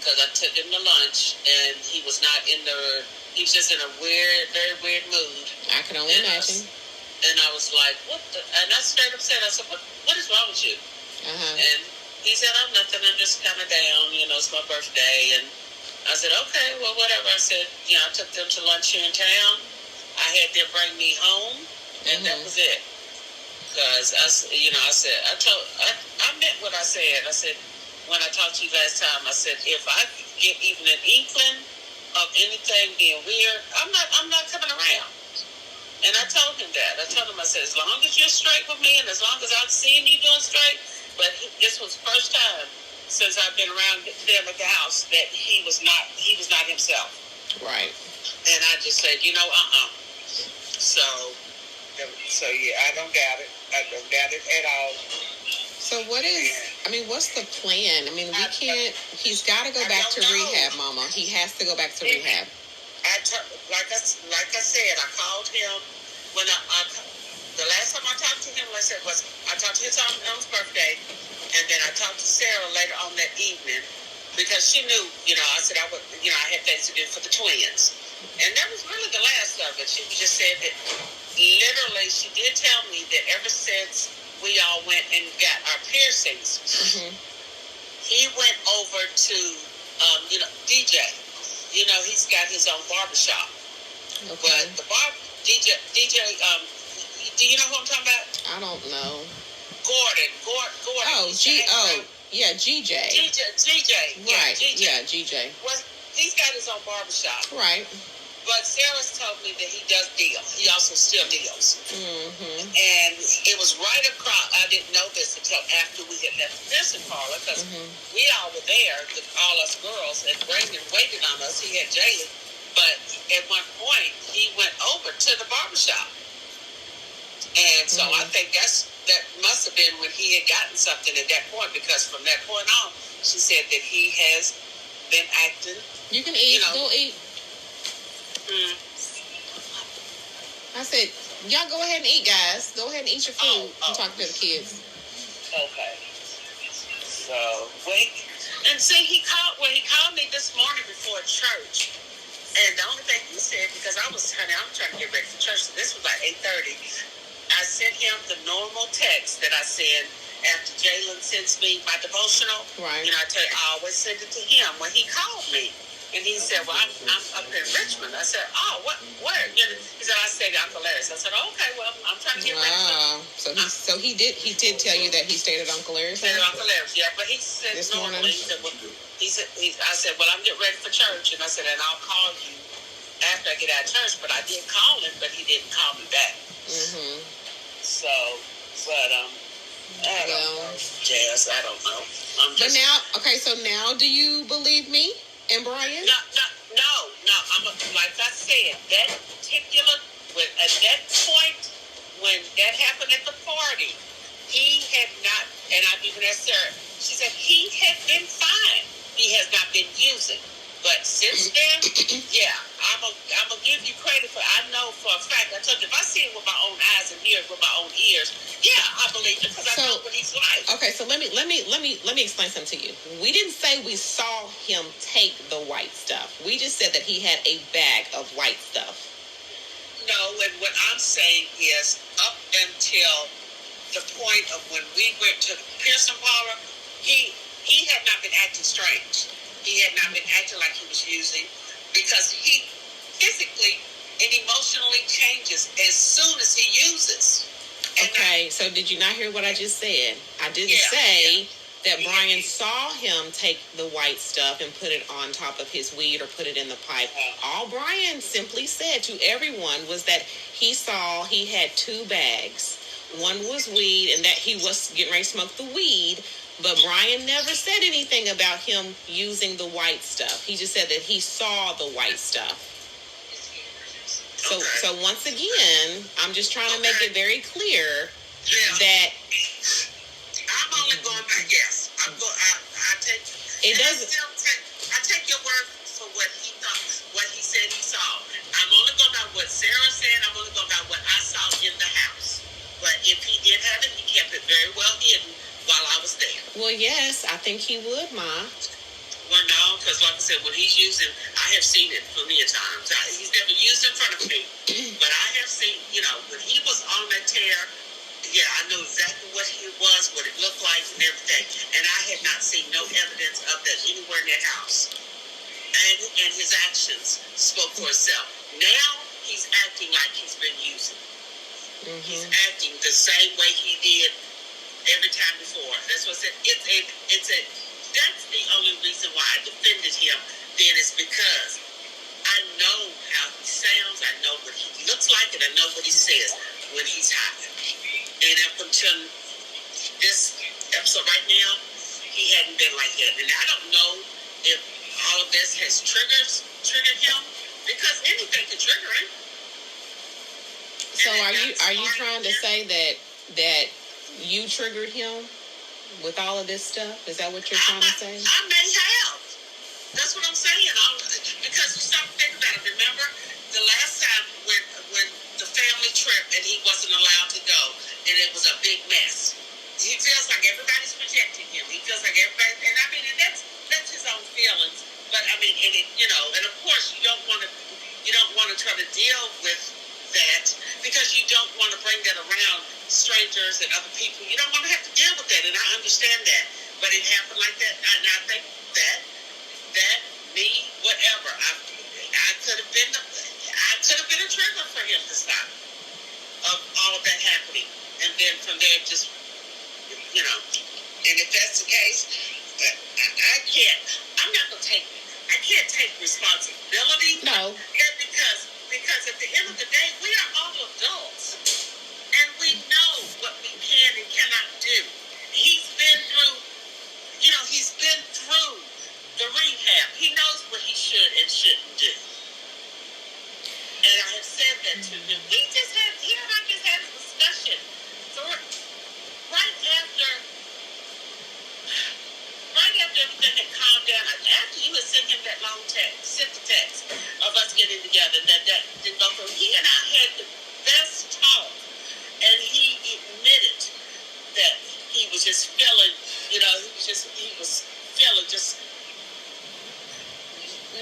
C: because I took him to lunch and he was not in the. He was just in a very weird mood.
A: I can only imagine.
C: And I was like, what the? And I straight up said, I said, what is wrong with you? And he said, I'm nothing. I'm just kind of down. You know, it's my birthday. And I said, okay, well, whatever. I said, you know, I took them to lunch here in town. I had them bring me home, and that was it. Because I meant what I said. I said, when I talked to you last time, I said, if I get even an inkling of anything being weird, I'm not coming around. And I told him that. I told him, I said, as long as you're straight with me, and as long as I'm seeing you doing straight. But this was the first time since I've been around them at the house that he was not himself.
A: Right.
C: And I just said, So yeah, I don't doubt it. I don't doubt it at all.
A: So what's the plan? I mean, he's got to go back to rehab, Mama. He has to go back to rehab.
C: Like I said, I called him when the last time I talked to him, I talked to him on his birthday, and then I talked to Sarah later on that evening, because she knew, I said I would, I had things to do for the twins. And that was really the last of it. She just said that literally, she did tell me that ever since we all went and got our piercings, he went over to, DJ. He's got his own barbershop.
G: Okay.
C: But the DJ, do you know who I'm talking about?
G: I don't know.
C: Gordon.
G: Oh, yeah, GJ.
C: GJ.
G: Right.
C: GJ.
G: Yeah, GJ.
C: Well, he's got his own barbershop.
G: Right.
C: But Sarah's told me that he does deal. He also still deals. And it was right across. I didn't know this until after we had left the piercing parlor, because we all were there, all us girls, and Brandon waited on us. He had Jalen. But at one point, he went over to the barbershop. And so I think that must have been when he had gotten something at that point, because from that point on, she said that he has been acting.
G: You can eat. Go eat. I said, y'all go ahead and eat, guys. Go ahead and eat your food. I'm talking to the kids.
C: Okay. So, wait. And see, he called me this morning before church. And the only thing he said, because I'm trying to get ready for church, so this was like 8:30. I sent him the normal text that I send after Jalen sends me my devotional.
G: Right.
C: I always send it to him. When he called me, and he said, well, I'm up in Richmond. I said, oh, where? He said, I stayed at Uncle Larry's. I said, okay, well, I'm trying to get ready.
G: So he did tell you that he stayed at Uncle Larry's?
C: Stayed at Uncle Larry's, yeah. But he said
G: this
C: normally,
G: morning?
C: I said, well, I'm getting ready for church. And I said, and I'll call you after I get out of church. But I did call him, but he didn't call me back. So, but, I don't know. Jazz, I don't know.
G: But now do you believe me and Brian?
C: No. Like I said, that particular, at that point, when that happened at the party, he had not, and I even asked Sarah, she said he had been fine. He has not been using. But since then, yeah, I'm gonna give you credit for. I know for a fact. I told you, if I see it with my own eyes and hear it with my own ears, yeah, I believe it, because I know what he's like.
G: Okay, so let me explain something to you. We didn't say we saw him take the white stuff. We just said that he had a bag of white stuff.
C: No, and what I'm saying is, up until the point of when we went to the Pearson parlor, he had not been acting strange. He had not been acting like he was using, because he physically and emotionally changes as soon as he uses. And
G: okay, so did you not hear what I just said? I didn't say that Brian saw him take the white stuff and put it on top of his weed or put it in the pipe. All Brian simply said to everyone was that he saw he had 2 bags. One was weed, and that he was getting ready to smoke the weed. But Brian never said anything about him using the white stuff. He just said that he saw the white stuff. So once again, I'm just trying to make it very clear that
C: I'm only going by guess. I take.
G: It doesn't.
C: I take your word for what he thought, what he said he saw. I'm only going by what Sarah said. I'm only going by what I saw in the house. But if he did have it, he kept it very well hidden while I was there.
G: Well, yes, I think he would, Ma.
C: Well, no, because like I said, when he's using, I have seen it plenty of times. He's never used in front of me, but I have seen, when he was on that tear, yeah, I knew exactly what he was, what it looked like, and everything. And I had not seen no evidence of that anywhere in that house. And his actions spoke for itself. Now he's acting like he's been using. He's acting the same way he did every time before. That's what I said. That's the only reason why I defended him then, is because I know how he sounds, I know what he looks like, and I know what he says when he's high. And up until this episode right now, he hadn't been like that. And I don't know if all of this has triggered him, because anything can trigger him.
G: So are you trying to say that you triggered him with all of this stuff? Is that what you're trying to say?
C: I may have. That's what I'm saying. Because you stop to think about it. Remember the last time when the family trip and he wasn't allowed to go, and it was a big mess. He feels like everybody's protecting him. He feels like everybody, and I mean, and that's his own feelings. But I mean, and it, and of course you don't want to try to deal with that because you don't want to bring that around strangers and other people. You don't want to have to deal with that, and I understand that. But it happened like that, and I think that me, whatever, I could have been a trigger for him to stop of all of that happening, and then from there just and if that's the case, I'm not gonna take. I can't take responsibility.
G: No.
C: Yeah, because at the end of the day, we are all adults, and we know what we can and cannot do. He's been through the rehab. He knows what he should and shouldn't do. And I have said that to him. He and I just had a discussion. So right after everything had calmed down, after you had sent him that long text, sent the text of us getting together, that didn't go through, he and I had the best talk, and he admitted that he was just feeling, he was feeling just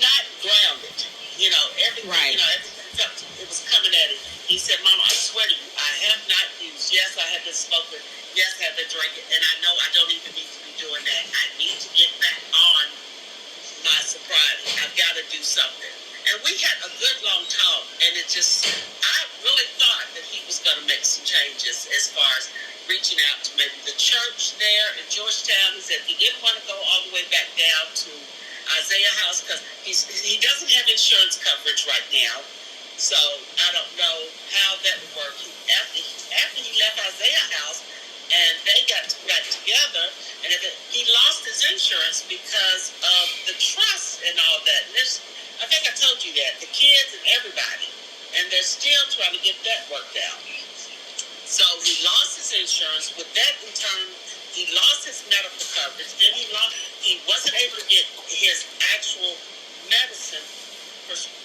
C: not grounded, everything,
G: right.
C: Everything felt, it was coming at him. He said, Mama, I swear to you, I have not used. Yes, I have been smoking. Yes, I have been drinking. And I know I don't even need to be doing that. I need to get back on my sobriety. I've got to do something. And we had a good long talk. And I really thought that he was going to make some changes as far as reaching out to maybe the church there in Georgetown. He said he didn't want to go all the way back down to Isaiah House because he doesn't have insurance coverage right now. So I don't know how that would work. After he left Isaiah House and they got back together, and he lost his insurance because of the trust and all that. And I think I told you that, the kids and everybody, and they're still trying to get that worked out. So he lost his insurance. With that in turn, he lost his medical coverage. Then he wasn't able to get his actual medicine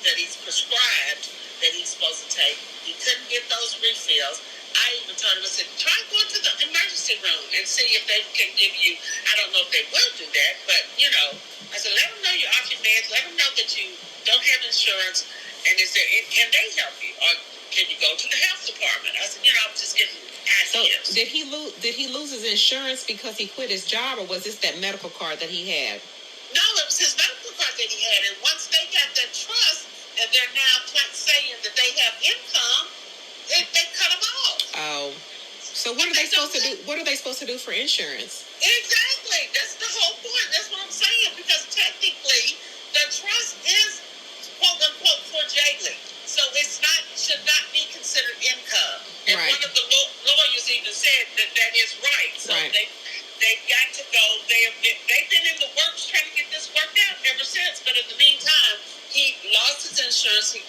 C: that he's prescribed that he's supposed to take. He couldn't get those refills. I even told him, I said, try going to the emergency room and see if they can give you, I don't know if they will do that, but, I said, let them know you're off your meds. Let them know that you don't have insurance. And can they help you? Or can you go to the health department? I said, I'm just getting ideas.
G: So did he lose his insurance because he quit his job, or was this that medical card that he had?
C: No, it was his medical card that he had. And once they got that trust, and they're now saying that they have income, they cut them off.
G: Oh, so what are they supposed to do? What are they supposed to do for insurance?
C: Exactly. That's the whole point. That's what I'm saying. Because technically, the trust is quote unquote for jailing, so should not be considered income. And
G: right.
C: One of the lawyers even said that is right. So
G: right.
C: They've got to go. They've been in the works trying to get this worked out ever since. But in the meantime, he lost his insurance. He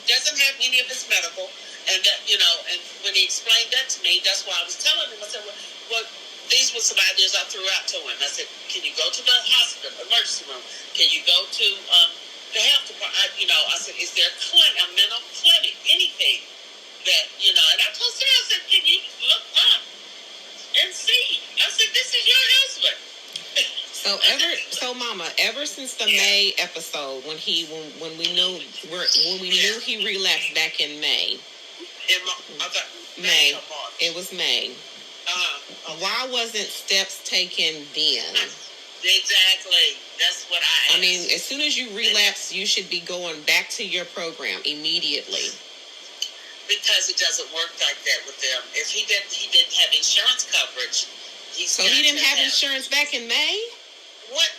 C: doesn't have any of his medical. And that, and when he explained that to me, that's why I was telling him. I said, well, these were some ideas I threw out to him. I said, can you go to the hospital, emergency room? Can you go to the health department? I said, is there a mental clinic, anything that, and I told Sarah, I said, can you look up and see? I said, this is your husband.
G: Mama, ever since the May episode, when we knew he relapsed back in May. May. It was May.
C: Okay.
G: Why wasn't steps taken then?
C: Exactly. That's what I asked.
G: I mean, as soon as you relapse, you should be going back to your program immediately.
C: Because it doesn't work like that with them. If he didn't have insurance coverage, he
G: didn't have insurance back in May?
C: What?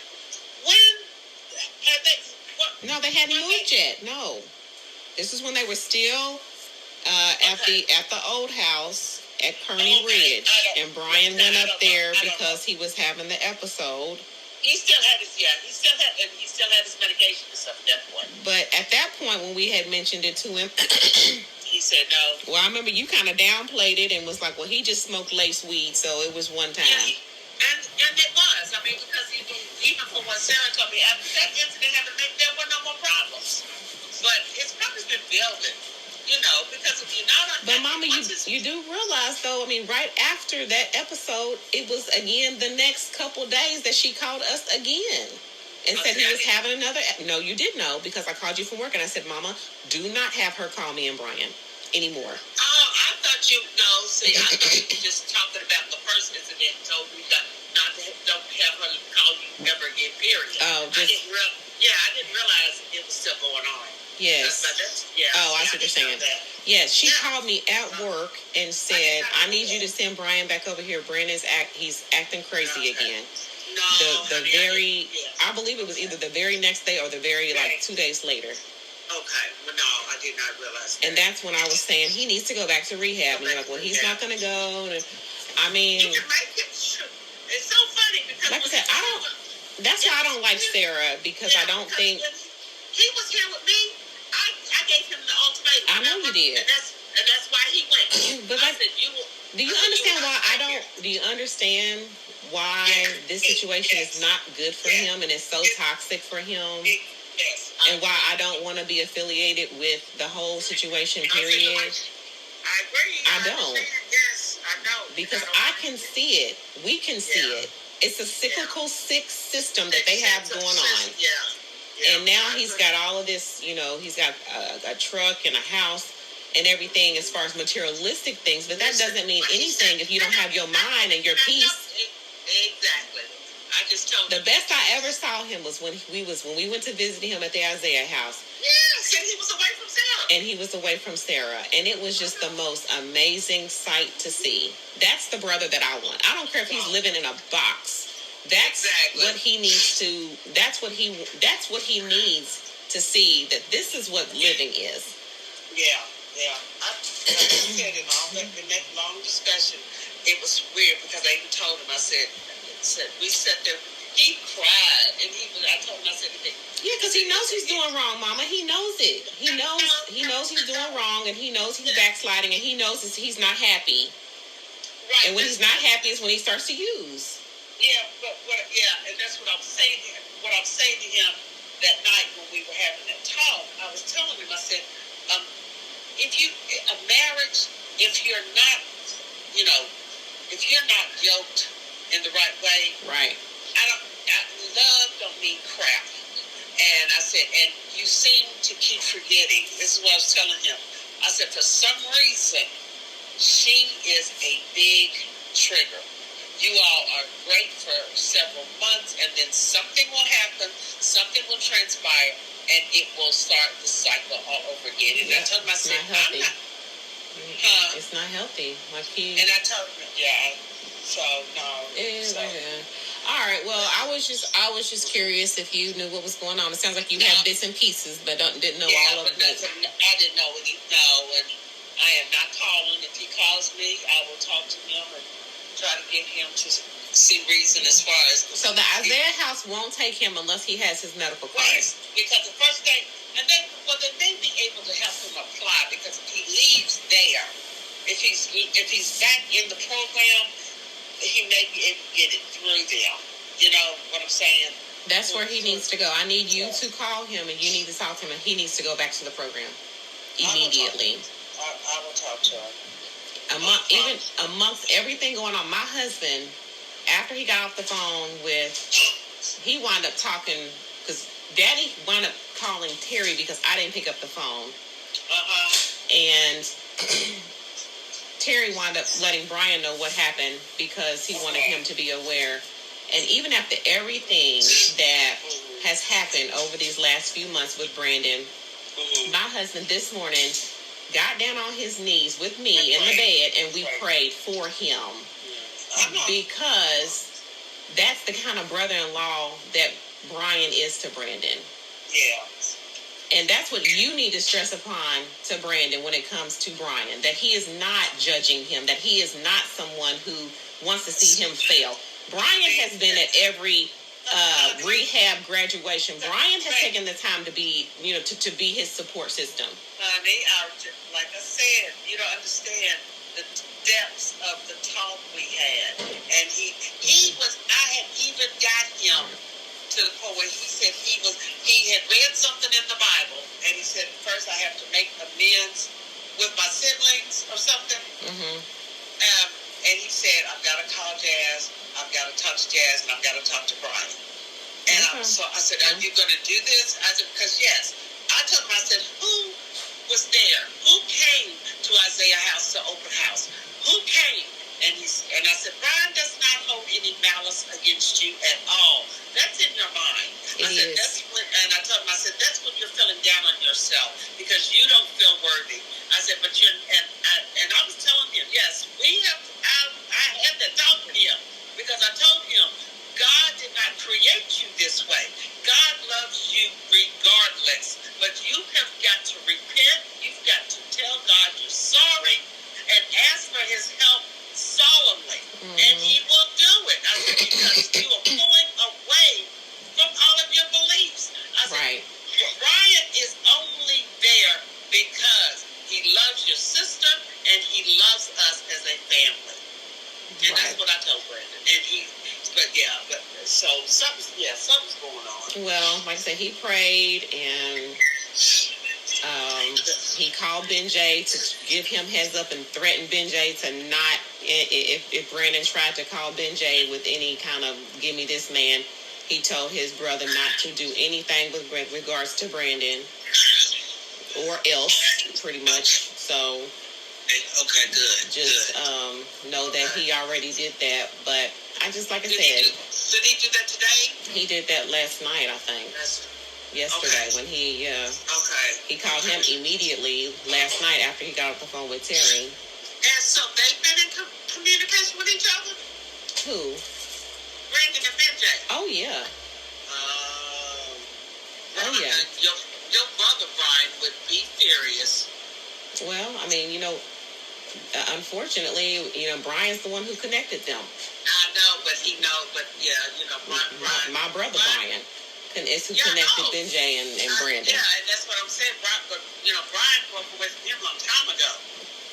C: When had they? What?
G: No, they hadn't moved yet. No, this is when they were still at the old house at Kearney Ridge, and Brian went up there because he was having the episode.
C: He still had his medication and stuff at that point.
G: But at that point, when we had mentioned it to him,
C: he said no.
G: Well, I remember you kind of downplayed it and was like, "Well, he just smoked lace weed, so it was one time."
C: Yeah, and it was. I mean, because even from what Sarah told me, after that incident happened, there were no more problems. But it's probably been building. Because if you're not on.
G: But Mama, you do realize though, I mean, right after that episode, it was again the next couple days that she called us again. and said he was having another. No, you did know because I called you from work and I said, Mama, do not have her call me and Brian anymore.
C: Oh, I thought you see, I thought you were just talking about the first incident and told me that don't have her call you ever again, period.
G: Oh,
C: I didn't realize it was still going on.
G: Yes. I see what you're saying. Yes, she called me at work and said, I need you to send Brian back over here. He's acting crazy again.
C: No,
G: I believe it was either the very next day or the very 2 days later.
C: Okay, well, no, I did not realize that.
G: And that's when I was saying he needs to go back to rehab. And you're like, well, he's not going to go. And, I mean,
C: you can make it. It's so funny because,
G: like I said, that's why I don't like Sarah because I don't think
C: he was here with me. I gave him the ultimatum.
G: I know you did,
C: and that's why he went.
G: But do you understand why I don't? Do you understand why this situation is not good for him and it's so toxic for him?
C: Yes.
G: And why I don't want to be affiliated with the whole situation, period.
C: I agree.
G: I don't.
C: Yes, I know.
G: Because I can see it. We can see it. It's a cyclical sick system that they have going on. And now he's got all of this, he's got a truck and a house and everything as far as materialistic things, but that doesn't mean anything if you don't have your mind and your peace.
C: Exactly. I just told
G: the best I ever saw him was when we went to visit him at the Isaiah house.
C: Yes, and he was away from Sarah.
G: And he was away from Sarah. And it was just the most amazing sight to see. That's the brother that I want. I don't care if he's living in a box. That's what he needs to. That's what he needs to see that this is what living is.
C: Yeah. I said in that long discussion, it was weird because I even told him. I said we sat there. He cried, and I told him. I said,
G: yeah, because he knows he's doing wrong, Mama. He knows it. He knows he's doing wrong, and he knows he's backsliding, and he knows he's not happy.
C: Right.
G: And when he's not happy is when he starts to use.
C: Yeah, and that's what I'm saying. What I'm saying to him that night when we were having that talk, I was telling him, I said, a marriage, if you're not yoked in the right way,
G: right?
C: Love don't mean crap. And I said, and you seem to keep forgetting. This is what I was telling him. I said, for some reason, she is a big trigger. You all are great for several months, and then something will happen, something will transpire, and it will start the cycle all over again. And I told him, I said, I'm not.
G: It's not healthy.
C: And I told him, so no.
G: All right. Well, I was just curious if you knew what was going on. It sounds like you have bits and pieces, but didn't know all of it.
C: I didn't know what he and I am not calling. If he calls me, I will talk to him and try to get him to see reason as far as.
G: So the Isaiah house won't take him unless he has his medical card.
C: Because the first thing, and then they be able to help him apply because if he leaves there, if he's back in the program, he may be able to get it through them. You know what I'm saying?
G: That's where he needs to go. I need you to call him and you need to talk to him, and he needs to go back to the program immediately.
C: I will talk to him.
G: Amongst everything going on, my husband, after he got off the phone he wound up talking, because Daddy wound up calling Terry because I didn't pick up the phone. And Terry wound up letting Brian know what happened because he wanted him to be aware. And even after everything that has happened over these last few months with Brandon, my husband this morning got down on his knees with me in the bed and we prayed for him. Because that's the kind of brother-in-law that Brian is to Brandon.
C: Yeah.
G: And that's what you need to stress upon to Brandon when it comes to Brian, that he is not judging him, that he is not someone who wants to see him fail. Brian has been at every rehab graduation. Brian has taken the time to be, to be his support system.
C: Honey, like I said, you don't understand the depths of the talk we had. And I had even got him to the point where he said he had read something in the Bible, and he said, first I have to make amends with my siblings or something. And he said, I've got to call Jazz, I've got to talk to Jazz, and I've got to talk to Brian. And
G: Okay.
C: so I said, are you going to do this? I said, because yes. I told him, I said, who was there? Who came to Isaiah's house to open house? Who came? And I said, Brian does not hold any malice against you at all. That's in your mind. I said, that's when, and I told him, I said, that's when you're feeling down on yourself because you don't feel worthy. I said, but you're, and I was telling him, yes, I had to talk with him because I told him, God did not create you this way. God loves you regardless. But you have got to repent. You've got to tell God you're sorry and ask for his help solemnly. And he will do it. I said, because you are pulling away from all of your beliefs. I said,
G: Right.
C: Brian is only there because he loves your sister and he loves us as a family. And that's what I told Brandon. And so something's going on.
G: Well, like I said, he prayed and he called Benjay to give him heads up and threatened Benjay to not, if Brandon tried to call Benjay with any kind of give me this man, he told his brother not to do anything with regards to Brandon or else, pretty much. So
C: Okay, good.
G: just know that he already did that. But I just, like I said,
C: Did he do that today?
G: he did that last night, I think. Yesterday, when he called him immediately last night after he got off the phone with Terry.
C: And so they've been in communication with each other?
G: Who?
C: Brandon and Benjay.
G: Oh yeah.
C: Your brother Brian would be furious.
G: Well, I mean, unfortunately, Brian's the one who connected them.
C: I know, but Brian.
G: My brother Brian is who connected Benjay and Brandon.
C: Yeah, and that's what I'm saying. Brian broke away from him a long time ago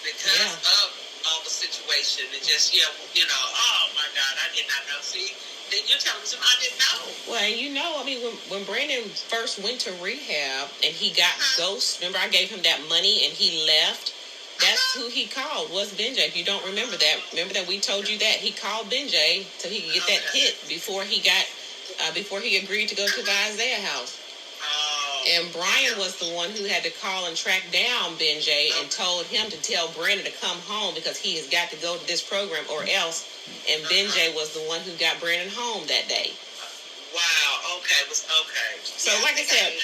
C: because of all the situation. And just, oh my God, I did not know. See, then you're telling me something I didn't know.
G: Well, I mean, when Brandon first went to rehab and he got ghost, remember I gave him that money and he left? That's who he called, was Benjay. If you don't remember that, we told you that. He called Benjay so he could get that hit before he agreed to go to the Isaiah house. And Brian was the one who had to call and track down Benjay and told him to tell Brandon to come home because he has got to go to this program or else. And Benjay was the one who got Brandon home that day.
C: Wow, okay, it was okay.
G: So like I said,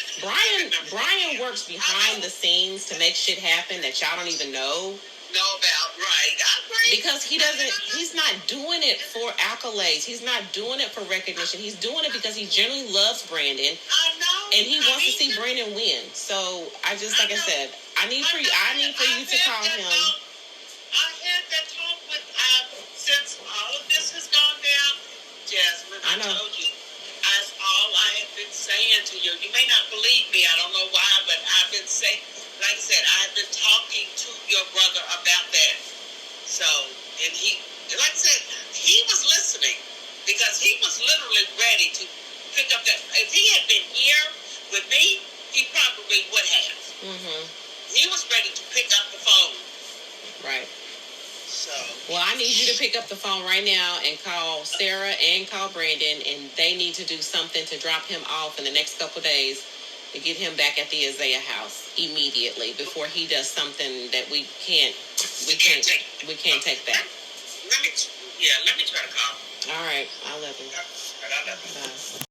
G: Brian works behind the scenes to make shit happen that y'all don't even know
C: about, right? I agree.
G: Because he's not doing it for accolades. He's not doing it for recognition. He's doing it because he genuinely loves Brandon.
C: I know.
G: And he wants to see Brandon win. So I said, I need for you to call him.
C: I had that talk with since all of this has gone down, Jasmine. I told you. That's all I have been saying to you. You may not believe me. I don't know why, but I've been saying, like I said, I've been talking to your brother about that. So, and he, like I said, he was listening because he was literally ready to pick up that. If he had been here with me, he probably would have.
G: Mm-hmm.
C: He was ready to pick up the phone.
G: Right.
C: So.
G: Well, I need you to pick up the phone right now and call Sarah and call Brandon, and they need to do something to drop him off in the next couple of days to get him back at the Isaiah house immediately before he does something that we can't take back.
C: Let me try to call him.
G: All right, I love you.
C: I love you.
G: Bye.